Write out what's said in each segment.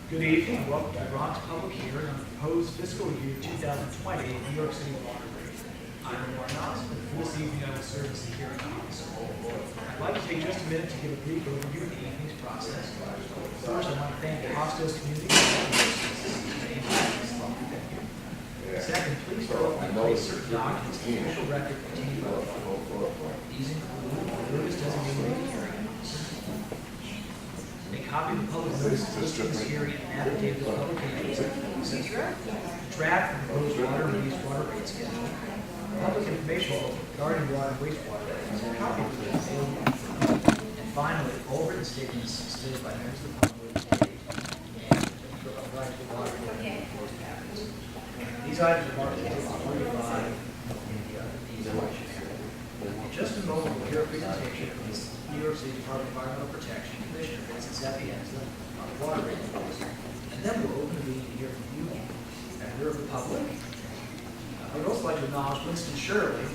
Good evening and welcome to the Bronx public hearing on the proposed fiscal year 2020 New York City water rate. I'm Warren Osmond, and for this evening I will serve as the hearing officer. I'd like to take just a minute to give a brief overview of the evening's process. First, I want to thank the Hostos Community College. Second, please fill out and place certain documents in the official record contained by the law. These include the notice designated the hearing officer, a copy of the public notice listing this hearing and affidavit of publication, draft of the proposed water and wastewater rate schedule, public information regarding water and wastewater rates, a copy of the available, and finally, all written statements submitted by members of the public and right to the water and wastewater. These items are marked as 45 in the In just a moment, we'll hear a presentation from the New York City Department of Environmental Protection Commissioner Vincent Sapienza on the water rate proposal. And then we'll open the meeting to hear from you and hear from the public. I would also like to acknowledge Winston Shirley,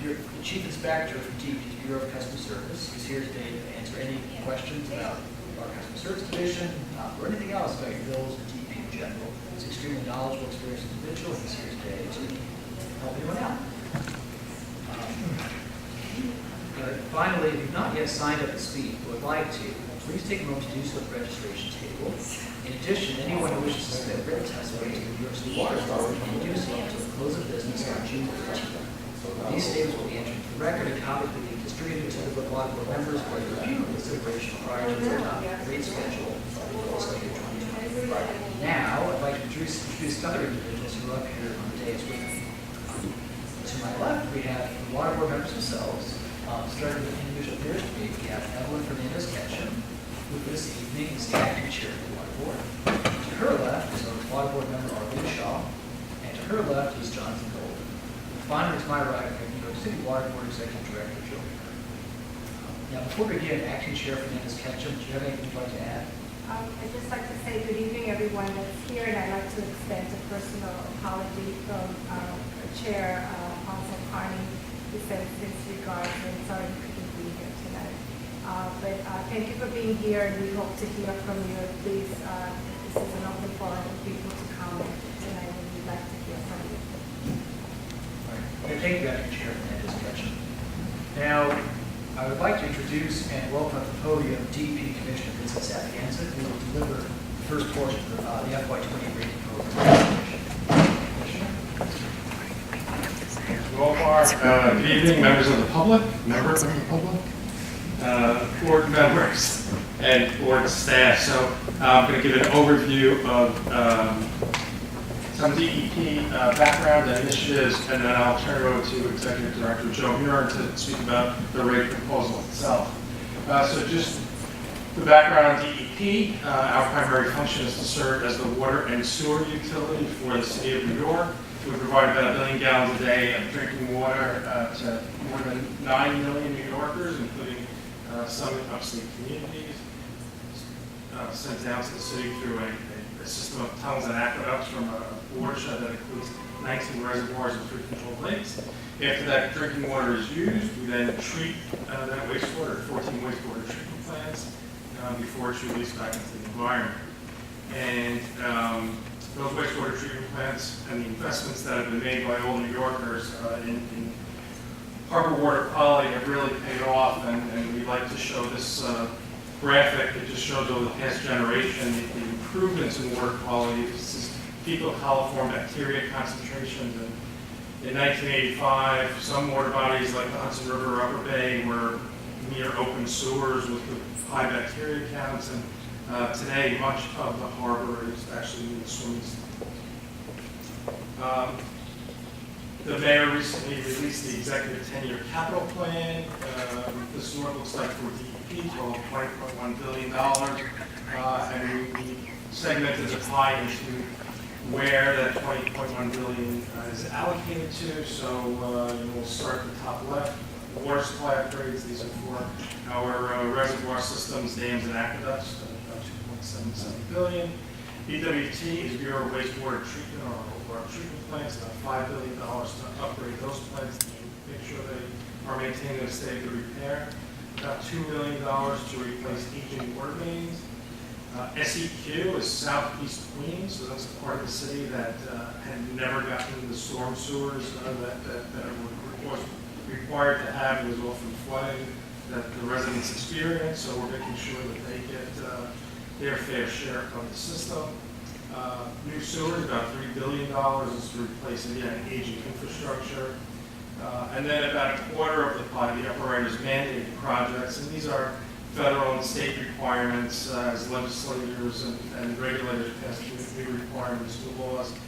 the Chief Inspector from DEP's Bureau of Customer Service, who's here today to answer any questions about our Customer Service Division or anything else about your bills or DEP in general. He's an extremely knowledgeable, experienced individual. He's here today to help anyone out. Finally, if you've not yet signed up to speak but would like to, please take a moment to do so at the registration table. In addition, anyone who wishes to submit written testimony to the New York City Water Authority can do so until the close of business on June 13th. These statements will be entered into the record and copies will be distributed to the water board members for their review and consideration prior to the rate schedule for fiscal year 2020. Now, I'd like to introduce other individuals who are up here on the dais with me. To my left, we have the water board members themselves. Starting with the individual nearest to me, we have Evelyn Fernandez-Ketchum, who this evening is the acting chair of the water board. To her left is our water board member, Arlene Shaw, and to her left is Jonathan Golden. And finally, to my right, we have New York City Water Board Executive Director, Joe Miller. Now, before we begin, acting chair Fernandez-Ketchum, do you have anything you'd like to add? I'd just like to say good evening, everyone that's here, and I'd like to extend a personal apology from Chair Council Carney, who sends his regards and sorry he couldn't be here tonight. But thank you for being here, and we hope to hear from you. Please, this is an open forum for people to comment tonight, and we'd like to hear from you. All right. Thank you, Acting Chair Fernandez-Ketchum. Now, I would like to introduce and welcome at the podium DEP Commissioner Vincent Sapienza, who will deliver the first portion of the FY20 rating program. Good evening, members of the public, board members, and board staff. So I'm going to give an overview of some DEP background and initiatives, and then I'll turn it over to Executive Director Joe Miller to speak about the rate proposal itself. So just the background on DEP, our primary function is to serve as the water and sewer utility for the city of New York. We provide about 1 billion gallons a day of drinking water to more than 9 million New Yorkers, including some upstate communities, sent down to the city through a system of tunnels and aqueducts from a watershed that includes 19 reservoirs and 3 controlled lakes. After that drinking water is used, we then treat that wastewater at 14 wastewater treatment plants before it's released back into the environment. And those wastewater treatment plants and the investments that have been made by all New Yorkers in harbor water quality have really paid off, and we'd like to show this graphic that just shows over the past generation the improvements in water quality. This is fecal coliform bacteria concentrations. And in 1985, some water bodies like the Hudson River or Upper Bay were near open sewers with high bacteria counts, and today, much of the harbor is actually in the swimming style. The mayor recently released the executive 10-year capital plan. This is what it looks like for DEP, total $20.1 billion. And we segmented the pie into where that $20.1 billion is allocated to. So we'll start at the top left. Water supply upgrades. These are for our reservoir systems, dams, and aqueducts. $2.77 billion. BWT is Bureau of Wastewater Treatment or our treatment plants, about $5 billion to upgrade those plants to make sure they are maintained in a state of repair. About $2 million to replace aging water mains. SEQ is Southeast Queens, so that's the part of the city that had never gotten the storm sewers that was required to have. It was often flooding that the residents experience, so we're making sure that they get their fair share of the system. New sewers, about $3 billion is to replace again aging infrastructure. And then about a quarter of the pot, the upper right, is mandated projects, and these are federal and state requirements as legislators and regulators pass new requirements to laws. We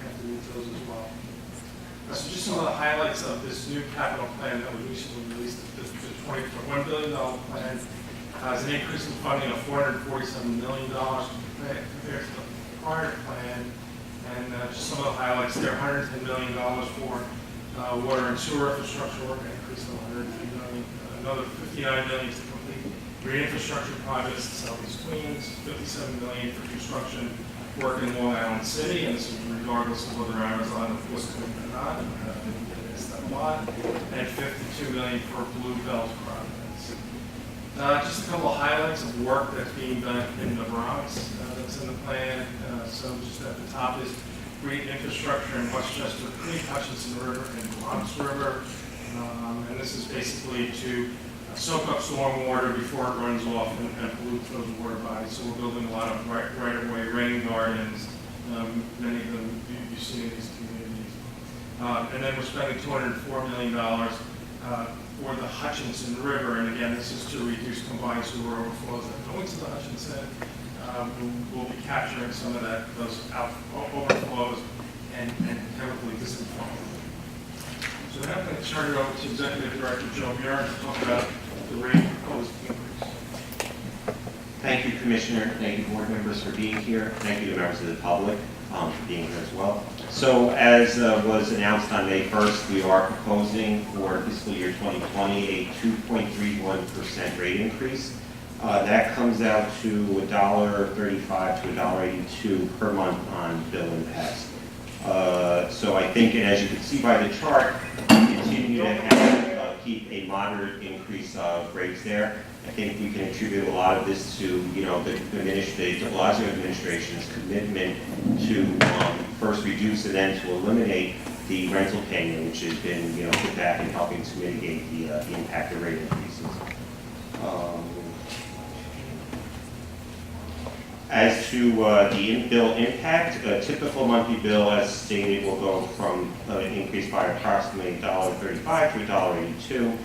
have to meet those as well. So just some of the highlights of this new capital plan that we recently released, the $1 billion plan, has an increase in funding of $447 million compared to the prior plan. And just some of the highlights there, $110 million for water and sewer infrastructure work, an increase of $110 million. Another $59 million to complete re-infrastructure projects in Southeast Queens, $57 million for construction work in Long Island City, and this is regardless of whether Amazon was coming or not. It's that a lot. And $52 million for Blue Belt projects. Just a couple of highlights of work that's being done in the Bronx that's in the plan. So just at the top is re-infrastructure in Westchester Creek, Hutchinson River, and Bronx River. And this is basically to soak up storm water before it runs off and pollute those water bodies. So we're building a lot of right-of-way rain gardens, many of them you've seen in these communities. And then we're spending $204 million for the Hutchinson River. And again, this is to reduce combined sewer overflows that go into the Hutchinson. We'll be capturing some of those overflows and chemically disinfecting. So now I'm going to turn it over to Executive Director Joe Muir to talk about the rate proposed increase. Thank you, Commissioner. Thank you, board members, for being here. Thank you to members of the public for being here as well. So as was announced on May 1st, we are proposing for fiscal year 2020 a 2.31% rate increase. That comes out to $1.35 to $1.82 per month on bill impacts. So I think, and as you can see by the chart, we continue to keep a moderate increase of rates there. I think we can attribute a lot of this to, the Blasio administration's commitment to first reduce and then to eliminate the rental payment, which has been, put back in helping to mitigate the impact of rate increases. As to the bill impact, a typical monthly bill, as stated, will go from an increase by approximately $1.35 to $1.82.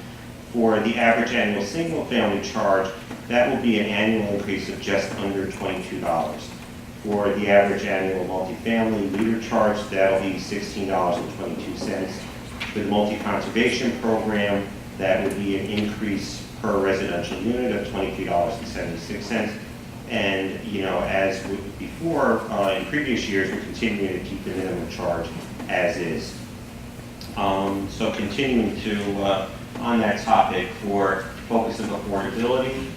For the average annual single-family charge, that will be an annual increase of just under $22. For the average annual multifamily meter charge, that'll be $16.22. For the multi-conservation program, that would be an increase per residential unit of $23.76. And, as before, in previous years, we're continuing to keep the minimum charge as is. So continuing to, on that topic, for focus of affordability,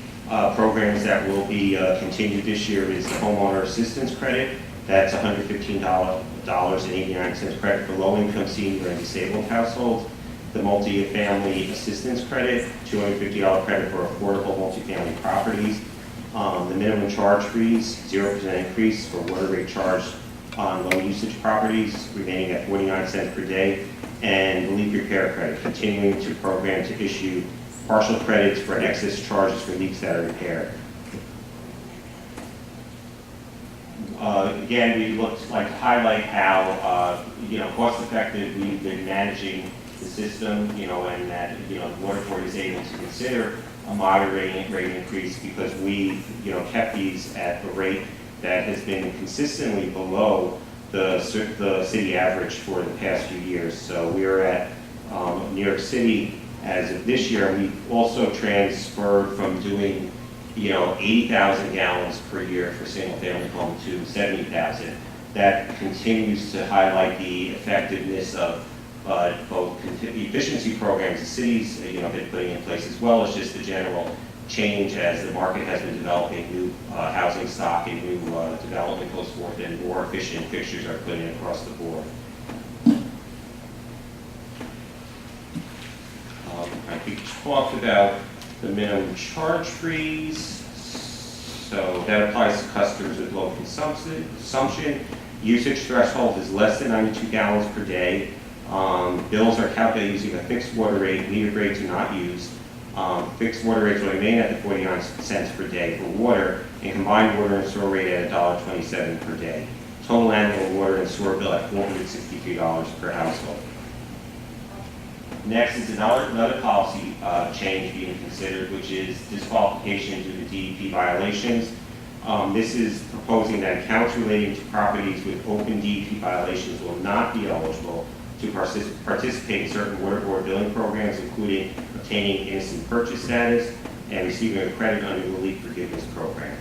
programs that will be continued this year is the homeowner assistance credit. That's $115.89 credit for low-income senior and disabled households. The multi-family assistance credit, $250 credit for affordable multifamily properties. The minimum charge freeze, 0% increase for water rate charged on low usage properties, remaining at 49 cents per day, and the leak repair credit, continuing to program to issue partial credits for excess charges for leaks that are repaired. Again, we would like to highlight how cost effective we've been managing the system, and that the water board is able to consider a moderate rate increase because we, kept these at the rate that has been consistently below the city average for the past few years. So we are at New York City as of this year. We've also transferred from doing, 80,000 gallons per year for single-family home to 70,000. That continues to highlight the effectiveness of both efficiency programs the cities have been putting in place, as well as just the general change as the market has been developing new housing stock and new development goes forth, and more efficient fixtures are put in across the board. I think we talked about the minimum charge freeze. So that applies to customers with low consumption. Usage threshold is less than 92 gallons per day. Bills are calculated using a fixed water rate. Metered rates are not used. Fixed water rates will remain at the 49 cents per day for water, and combined water and sewer rate at $1.27 per day. Total annual water and sewer bill at $463 per household. Next is another policy change being considered, which is disqualification due to DEP violations. This is proposing that accounts relating to properties with open DEP violations will not be eligible to participate in certain water board billing programs, including obtaining innocent purchase status and receiving a credit under the leak forgiveness program.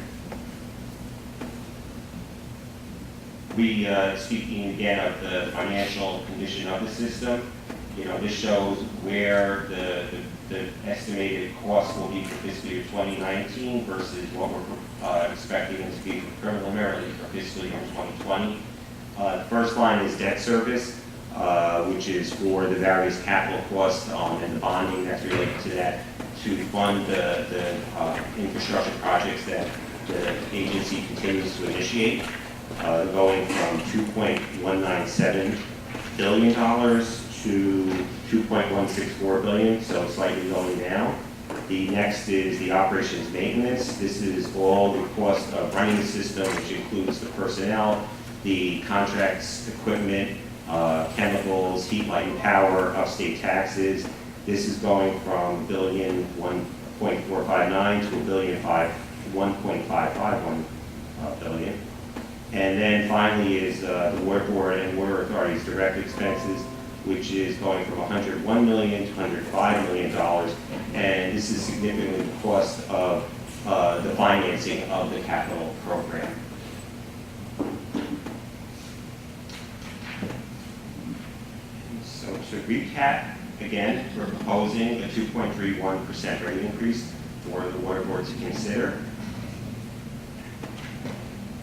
We, speaking again of the financial condition of the system, this shows where the estimated cost will be for fiscal year 2019 versus what we're expecting it to be preliminarily for fiscal year 2020. The first line is debt service, which is for the various capital costs and the bonding that's related to that to fund the infrastructure projects that the agency continues to initiate, going from $2.197 billion to $2.164 billion, so slightly going down. The next is the operations maintenance. This is all the cost of running the system, which includes the personnel, the contracts, equipment, chemicals, heat, light, and power, upstate taxes. This is going from $1.459 to $1.551 billion. And then finally is the water board and water authority's direct expenses, which is going from $101 million to $105 million. And this is significantly the cost of the financing of the capital program. So to recap, again, we're proposing a 2.31% rate increase for the water board to consider.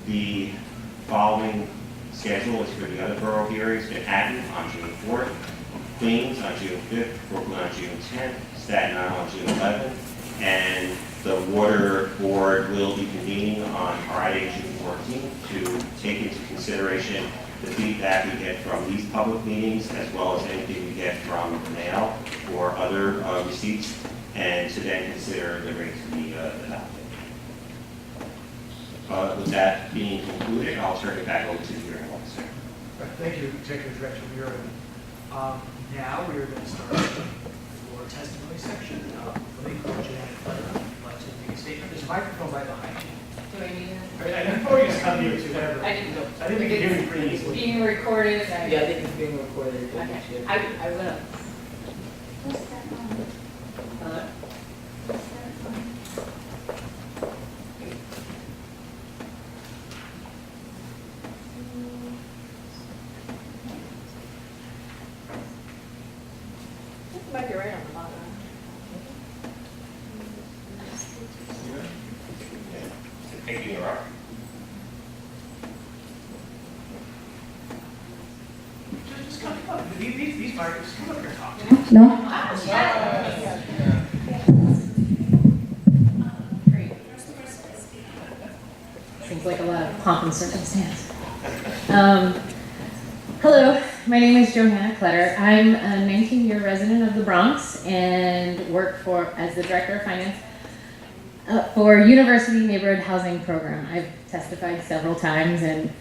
The following schedule is for the other borough hearings: Manhattan on June 4th, Queens on June 5th, Brooklyn on June 10th, Staten Island on June 11th, and the water board will be convening on Friday, June 14th to take into consideration the feedback we get from these public meetings, as well as anything we get from the mail or other receipts, and to then consider the rate to be adopted. With that being concluded, I'll turn it back over to the hearing officer. Thank you, Executive Director Bureau. Now we are going to start for testimony section. Let me call Janet Fletcher. If you'd like to make a statement. There's a microphone right behind you. Do I need that? I can probably just come here too, whatever. I didn't know. I think we can hear you pretty easily. Being recorded. Yeah, I think it's being recorded. Okay, I will. Might be right on the bottom. Thank you, Rob. Just come up. These microphones, come up here and talk to us. No? Great. Seems like a lot of pomp and circumstance. Hello, my name is Johanna Kletter. I'm a 19-year resident of the Bronx and work as the Director of Finance for University Neighborhood Housing Program. I've testified several times and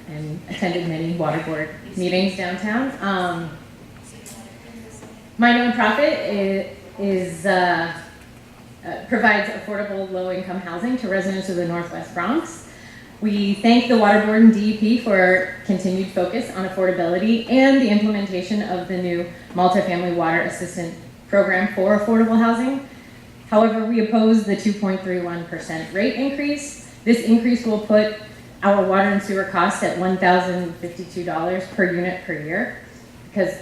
attended many water board meetings downtown. My nonprofit provides affordable low-income housing to residents of the Northwest Bronx. We thank the Water Board and DEP for continued focus on affordability and the implementation of the new multifamily water assistance program for affordable housing. However, we oppose the 2.31% rate increase. This increase will put our water and sewer costs at $1,052 per unit per year, because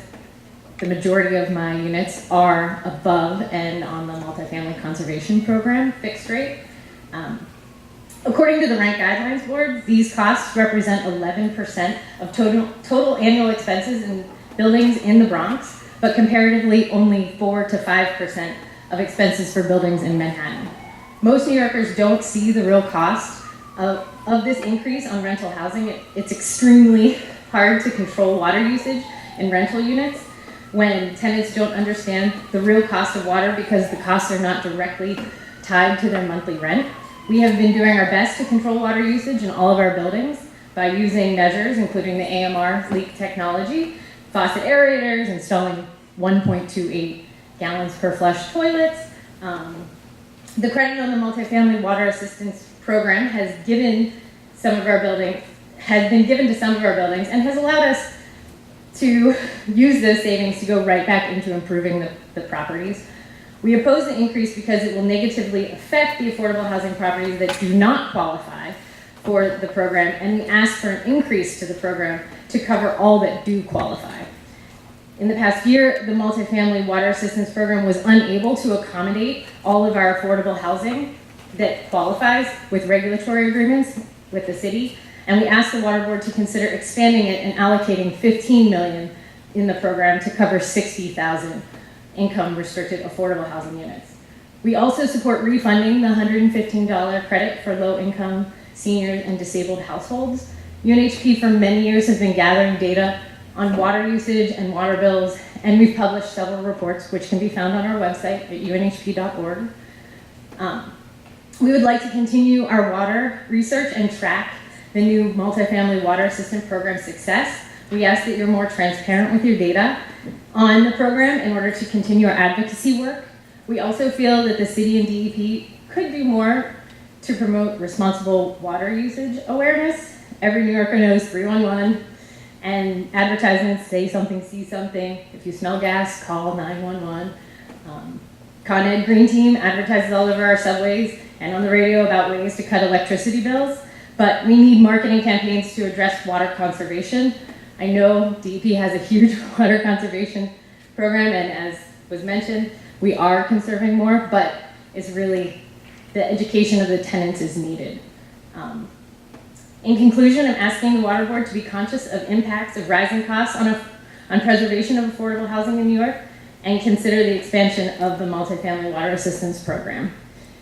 the majority of my units are above and on the multifamily conservation program fixed rate. According to the Rent Guidelines Board, these costs represent 11% of total annual expenses in buildings in the Bronx, but comparatively only 4 to 5% of expenses for buildings in Manhattan. Most New Yorkers don't see the real cost Of this increase on rental housing, it's extremely hard to control water usage in rental units when tenants don't understand the real cost of water because the costs are not directly tied to their monthly rent. We have been doing our best to control water usage in all of our buildings by using measures including the AMR leak technology, faucet aerators, installing 1.28 gallons per flush toilets. The credit on the multifamily water assistance program has been given to some of our buildings and has allowed us to use those savings to go right back into improving the properties. We oppose the increase because it will negatively affect the affordable housing properties that do not qualify for the program, and we ask for an increase to the program to cover all that do qualify. In the past year, the multifamily water assistance program was unable to accommodate all of our affordable housing that qualifies with regulatory agreements with the city, and we asked the Water Board to consider expanding it and allocating $15 million in the program to cover 60,000 income restricted affordable housing units. We also support refunding the $115 credit for low income seniors and disabled households. UNHP for many years has been gathering data on water usage and water bills, and we've published several reports which can be found on our website at nyc.gov. We would like to continue our water research and track the new multifamily water assistance program success. We ask that you're more transparent with your data on the program in order to continue our advocacy work. We also feel that the city and DEP could do more to promote responsible water usage awareness. Every New Yorker knows 311, and advertisements say something, see something. If you smell gas, call 911. Con Ed Green Team advertises all over our subways and on the radio about ways to cut electricity bills, but we need marketing campaigns to address water conservation. I know DEP has a huge water conservation program, and as was mentioned, we are conserving more, but it's really the education of the tenants is needed. In conclusion, I'm asking the Water Board to be conscious of impacts of rising costs on preservation of affordable housing in New York and consider the expansion of the multifamily water assistance program.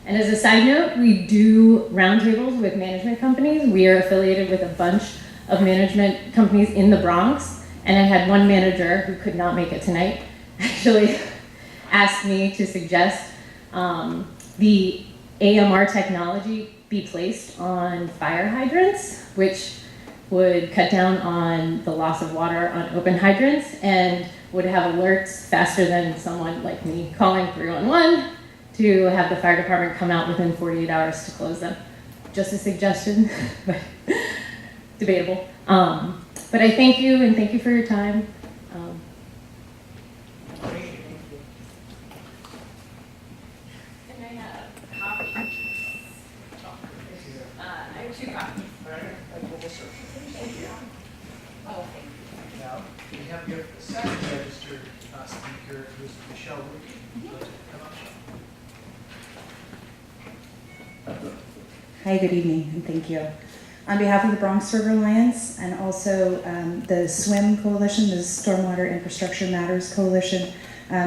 And as a side note, we do roundtables with management companies. We are affiliated with a bunch of management companies in the Bronx, and I had one manager who could not make it tonight actually asked me to suggest the AMR technology be placed on fire hydrants, which would cut down on the loss of water on open hydrants and would have alerts faster than someone like me calling 311 to have the fire department come out within 48 hours to close them. Just a suggestion, but debatable. But I thank you, and thank you for your time. And I have copies. I have 2 copies. Oh, thank you. Now, we have your second registered speaker, who's Michelle Ruby. Come up. Hi, good evening, and thank you. On behalf of the Bronx River Alliance and also the SWIM Coalition, the Stormwater Infrastructure Matters Coalition,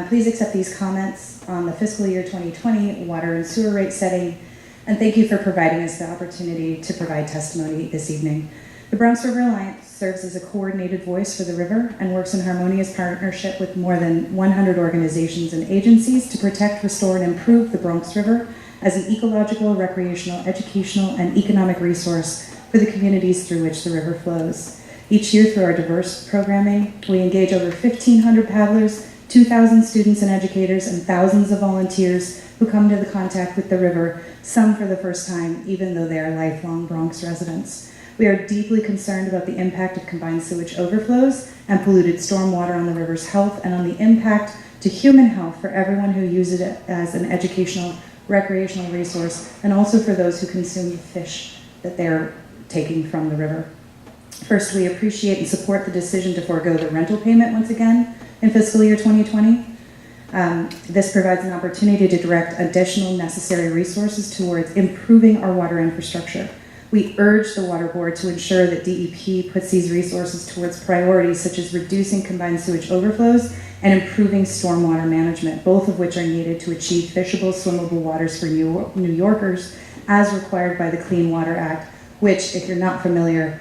please accept these comments on the fiscal year 2020 water and sewer rate setting, and thank you for providing us the opportunity to provide testimony this evening. The Bronx River Alliance serves as a coordinated voice for the river and works in harmonious partnership with more than 100 organizations and agencies to protect, restore, and improve the Bronx River as an ecological, recreational, educational, and economic resource for the communities through which the river flows. Each year through our diverse programming, we engage over 1,500 paddlers, 2,000 students and educators, and thousands of volunteers who come into contact with the river, some for the first time, even though they are lifelong Bronx residents. We are deeply concerned about the impact of combined sewage overflows and polluted stormwater on the river's health and on the impact to human health for everyone who uses it as an educational, recreational resource, and also for those who consume the fish that they're taking from the river. First, we appreciate and support the decision to forego the rental payment once again in fiscal year 2020. This provides an opportunity to direct additional necessary resources towards improving our water infrastructure. We urge the Water Board to ensure that DEP puts these resources towards priorities such as reducing combined sewage overflows and improving stormwater management, both of which are needed to achieve fishable, swimmable waters for New Yorkers as required by the Clean Water Act which, if you're not familiar,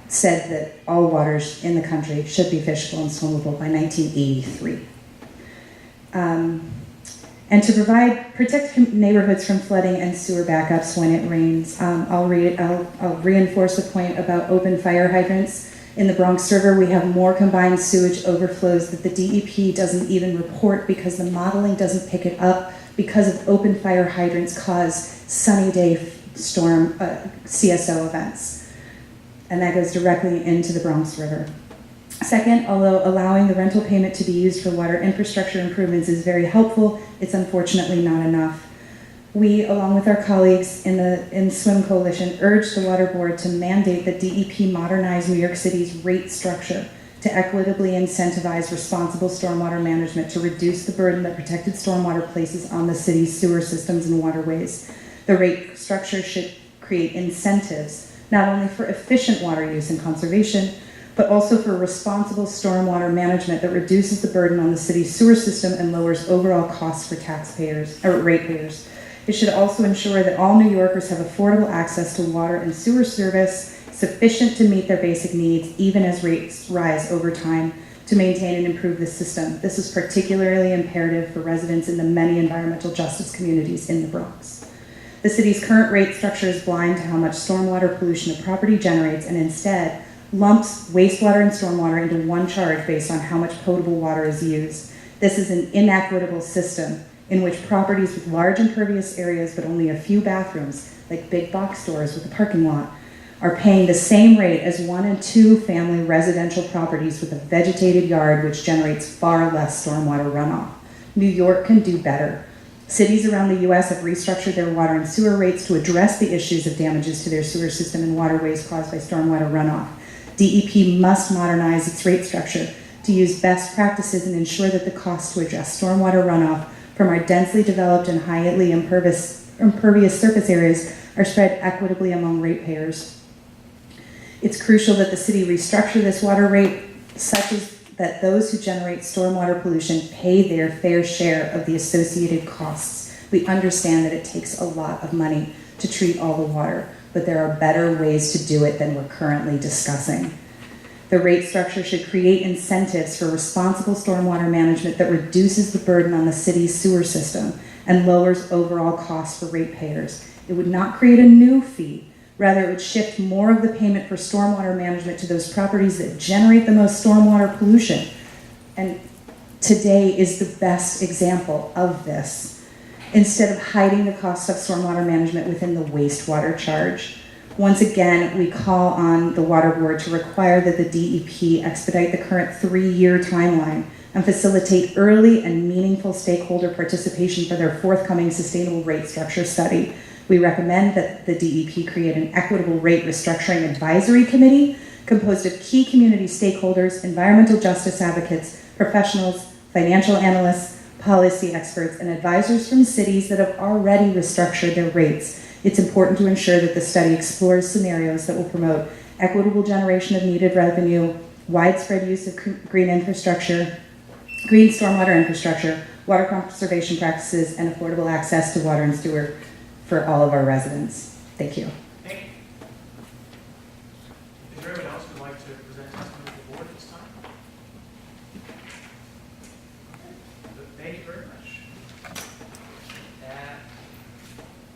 said that all waters in the country should be fishable and swimmable by 1983. And to protect neighborhoods from flooding and sewer backups when it rains, I'll reinforce the point about open fire hydrants. In the Bronx River, we have more combined sewage overflows that the DEP doesn't even report because the modeling doesn't pick it up because of open fire hydrants cause sunny day storm CSO events. And that goes directly into the Bronx River. Second, although allowing the rental payment to be used for water infrastructure improvements is very helpful, it's unfortunately not enough. We, along with our colleagues in the SWIM Coalition, urge the Water Board to mandate that DEP modernize New York City's rate structure to equitably incentivize responsible stormwater management to reduce the burden that protected stormwater places on the city's sewer systems and waterways. The rate structure should create incentives, not only for efficient water use and conservation, but also for responsible stormwater management that reduces the burden on the city's sewer system and lowers overall costs for taxpayers or ratepayers. It should also ensure that all New Yorkers have affordable access to water and sewer service sufficient to meet their basic needs, even as rates rise over time, to maintain and improve the system. This is particularly imperative for residents in the many environmental justice communities in the Bronx. The city's current rate structure is blind to how much stormwater pollution a property generates and instead lumps wastewater and stormwater into one charge based on how much potable water is used. This is an inequitable system in which properties with large impervious areas but only a few bathrooms, like big box stores with a parking lot, are paying the same rate as 1 and 2 family residential properties with a vegetated yard, which generates far less stormwater runoff. New York can do better. Cities around the US have restructured their water and sewer rates to address the issues of damages to their sewer system and waterways caused by stormwater runoff. DEP must modernize its rate structure to use best practices and ensure that the costs to address stormwater runoff from our densely developed and highly impervious surface areas are spread equitably among ratepayers. It's crucial that the city restructure this water rate such as that those who generate stormwater pollution pay their fair share of the associated costs. We understand that it takes a lot of money to treat all the water, but there are better ways to do it than we're currently discussing. The rate structure should create incentives for responsible stormwater management that reduces the burden on the city's sewer system and lowers overall costs for ratepayers. It would not create a new fee. Rather, it would shift more of the payment for stormwater management to those properties that generate the most stormwater pollution. And today is the best example of this. Instead of hiding the cost of stormwater management within the wastewater charge, once again, we call on the Water Board to require that the DEP expedite the current 3-year timeline and facilitate early and meaningful stakeholder participation for their forthcoming sustainable rate structure study. We recommend that the DEP create an equitable rate restructuring advisory committee composed of key community stakeholders, environmental justice advocates, professionals, financial analysts, policy experts, and advisors from cities that have already restructured their rates. It's important to ensure that the study explores scenarios that will promote equitable generation of needed revenue, widespread use of green infrastructure, green stormwater infrastructure, water conservation practices, and affordable access to water and sewer for all of our residents. Thank you. Thank you. Is there anyone else who would like to present testimony to the board at this time? Thank you very much.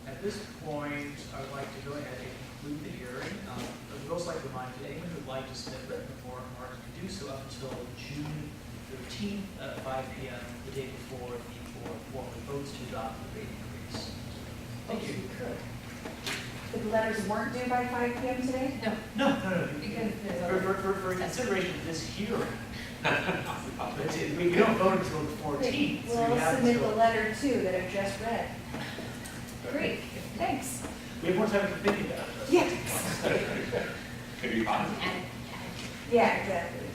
At this point, I would like to go ahead and conclude the hearing. I would also like to remind anyone who would like to submit written remarks to do so up until June 13th at 5 p.m. the day before the board formally votes to adopt the rate increase. Thank you. The letters weren't due by 5 p.m. today? No. Because For consideration of this hearing. We don't vote until the 14th. So we'll we have submit until- the letter too that I've just read. Great, thanks. We have more time to think about it. Yeah. Could be fun. Yeah, exactly.